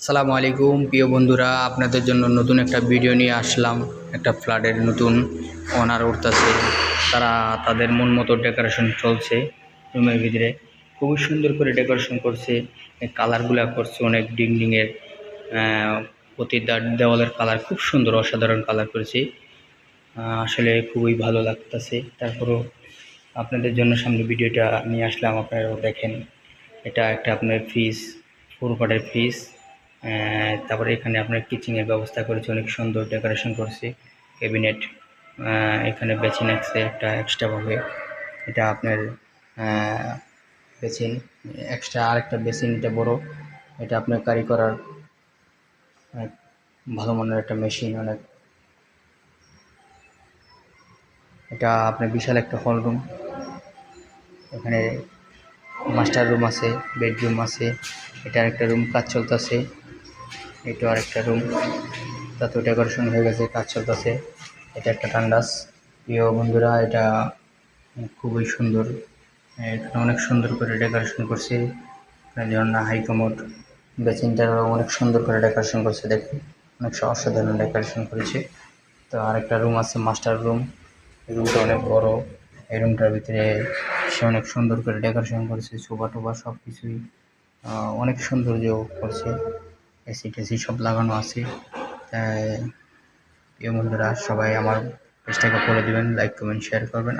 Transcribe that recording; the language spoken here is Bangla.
আসসালামু আলাইকুম প্রিয় বন্ধুরা, আপনাদের জন্য নতুন একটা ভিডিও নিয়ে আসলাম। একটা ফ্ল্যাটের নতুন ওনার উঠতেছে, তারা তাদের মন মতো ডেকোরেশন চলছে। রুমের ভিতরে খুবই সুন্দর করে ডেকোরেশন করছে, কালারগুলা করছে অনেক ডিংডিংয়ের। প্রতি দেওয়ালের কালার খুব সুন্দর, অসাধারণ কালার করেছে। আসলে খুবই ভালো লাগতেছে। তারপরও আপনাদের জন্য সামনে ভিডিওটা নিয়ে আসলাম, আপনারাও দেখেন। এটা একটা আপনার ফ্রিজ, 4 পার্টের ফ্রিজ। তারপরে এখানে আপনার কিচেনের ব্যবস্থা করেছে, অনেক সুন্দর ডেকোরেশন করছে। ক্যাবিনেট, এখানে বেসিন আছে একটা এক্সট্রাভাবে। এটা আপনার বেসিন এক্সট্রা, আরেকটা বেসিন, এটা বড়। এটা আপনার কারি করার অনেক ভালো মানের একটা মেশিন। অনেক, এটা আপনার বিশাল একটা হল রুম। এখানে মাস্টার রুম আছে, বেডরুম আছে। এটা আরেকটা রুম, কাজ চলতেছে। এটা আরেকটা রুম, তাতে ডেকোরেশন হয়ে গেছে, কাজ চলতেছে। এটা একটা টান্ডাস। প্রিয় বন্ধুরা, এটা খুবই সুন্দর। এখানে অনেক সুন্দর করে ডেকোরেশন করছে। এখানে যেমন হাই কমোড, বেসিনটারও অনেক সুন্দর করে ডেকোরেশন করছে, দেখুন অনেক অসাধারণ ডেকোরেশন করেছে। তো আরেকটা রুম আছে, মাস্টার রুম। এই রুমটা অনেক বড়। এই রুমটার ভিতরে সে অনেক সুন্দর করে ডেকোরেশন করেছে, সোফা টোফা সব কিছুই অনেক সৌন্দর্য করছে। এসি টেসি সব লাগানো আছে। তাই প্রিয় বন্ধুরা, সবাই আমার পেজটাকে ফলো দিবেন, লাইক কমেন্ট শেয়ার করবেন।